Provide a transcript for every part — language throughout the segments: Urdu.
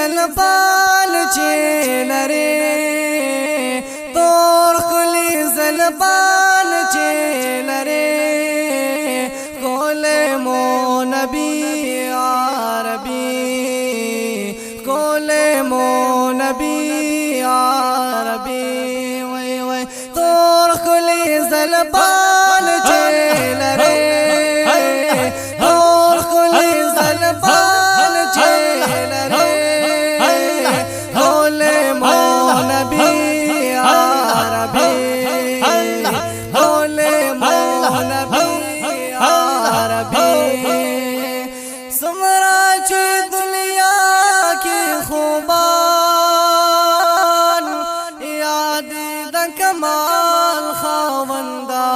زلفان چې لري تور خلی زلفان چې لري کول مو نبی عربی کول مو نبی عربی وای وای تور خلی زلفان چې لري تور خلی زلفان چې لري کول مو نبی عربی کول مو نبی عربی سمرا چې دنیا کې خوبان یاد د کمال خاوندا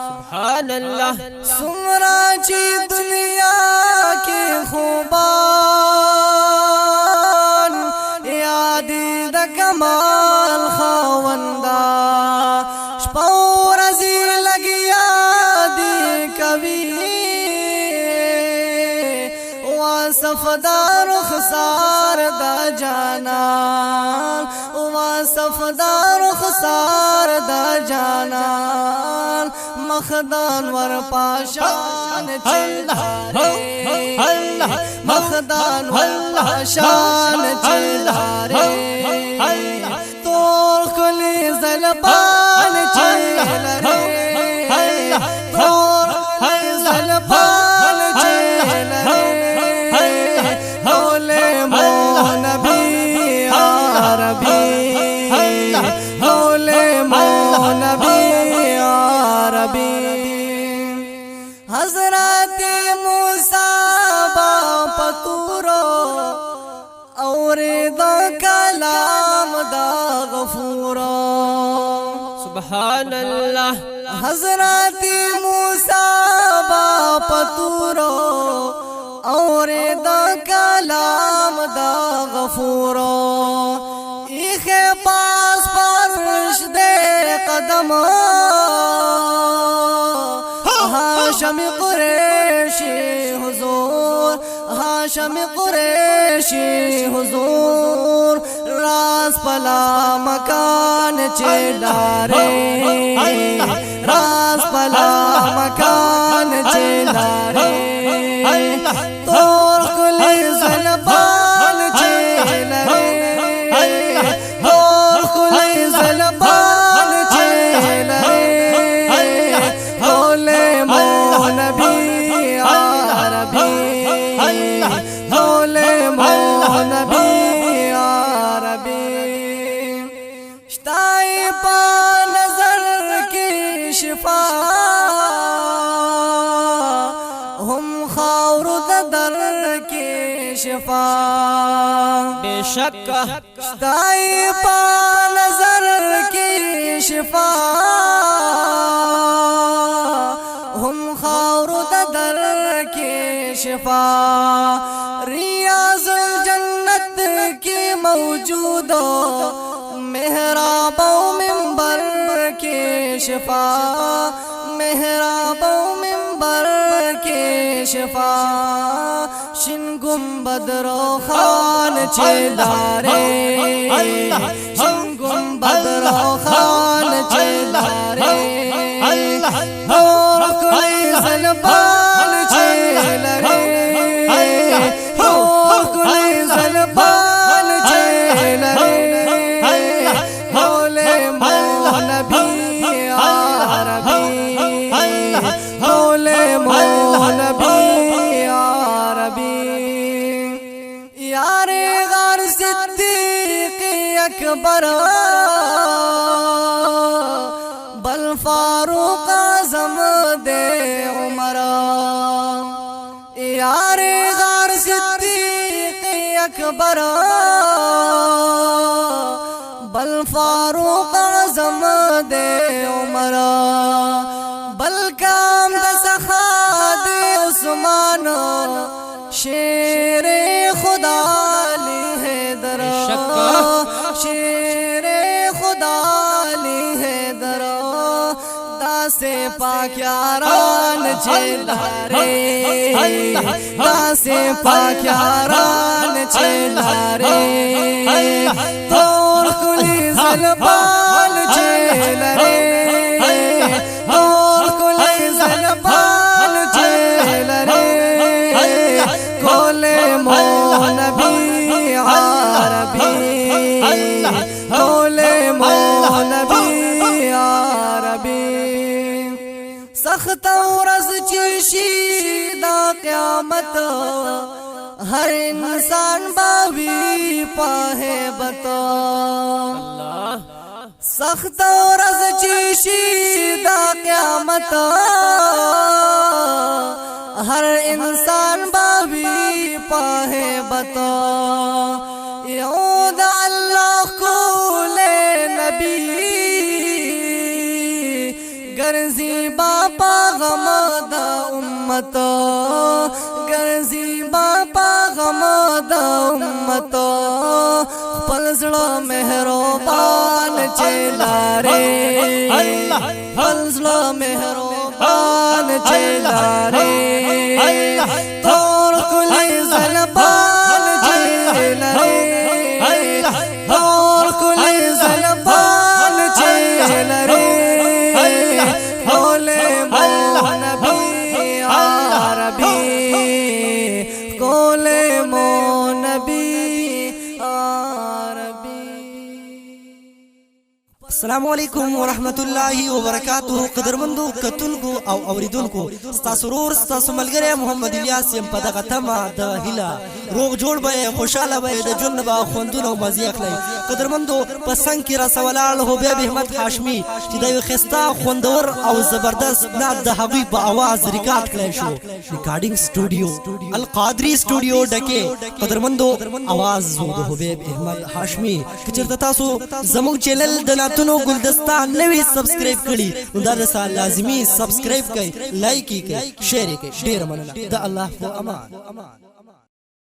سبحان الله سمرا چې دنیا کې خوبان یاد د کمال خاوندا شپه ورځې لګیا دي کوي وصفدار خسار دا جانان وصفدار خسار دا جانان مخدان ور پاشان چلارے مخدان ور پاشان چلارے تور کلی زلبان چلارے تور کلی زلبان چلارے کول مو نبی عربی کول مو نبی عربی حضرت موسیٰ با پتورو اور دا کلام دا غفورو سبحان الله حضرت موسیٰ با پتورو اور دا کلام دا غفورو ایخ پاس پرش دے قدم هاشم قریشی حضور هاشم قریشی حضور راز پلا مکان چلارے راز پلا مکان چلارے تور کلی زلبان چلارے تور کلی زلبان چلارے کول مو نبی عربی کول مو نبی عربی شتائی پا نظر کی شفا ہم خاور در کی شفا بے شک شتائی پا نظر کی شفا ہم خاور در کی شفا ریاض الجنت کی موجود محراب و منبر کی شفا محراب و منبر کی شفا شن گنبد روخان چلارے شن گنبد روخان چلارے اور کوئی زلبان چلارے اور کوئی زلبان چلارے کول مو نبی عربی کول مو نبی عربی یار غار صدیق اکبر بل فاروق اعظم دے عمر یار غار صدیق اکبر بل فاروق اعظم دے عمر بل کام دا سخا دے عثمان شیر خدا لی حیدر شیر خدا لی حیدر سے پاک یاران چلارے سے پاک یاران چلاره تور کلی زلبان چلاره تور کلی زلبان چلاره کول مو نبی عربی کول مو نبی عربی سخت ورځ چې شي دا قیامت ہر انسان باوی پاہے بتا سخت ورځ چې شي دا قیامت ہر انسان باوی پاہے بتا یعود اللہ کول نبی گرزی باپا غم دا امت گرزی باپا غم دا امت پلزڑا مہروبان چلارے پلزڑا مہروبان چلارے تور کلی زلبان چلارے تور کلی زلبان چلارے کول مو نبی عربی کول مو نبی عربی السلام علیکم ورحمت الله وبرکاتہ قدرمندو کتونکو او اوریدونکو ستاسو ورور ستاسو ملګری محمد الیاس یم په دغه تمه د هیله روغ جوړ به خوشاله به د ژوند به خوندونه او مزې اخلئ قدرمندو په څنګ کې راسه ولاړ حبیب احمد هاشمي چې د یو ښایسته خوندور او زبردست نعت د هغوی په اواز ریکارډ کړی شو ریکارډینګ سټوډیو القادری سټوډیو ډکې قدرمندو اواز و د حبیب احمد هاشمي که چېرته تاسو زموږ چینل د نعتونو گلدستان نوی سبسکرائب کړي نو دا د لازمي سبسکرائب کړئ لایک یې کړئ شیر یې کړئ ډېره مننه د الله په امان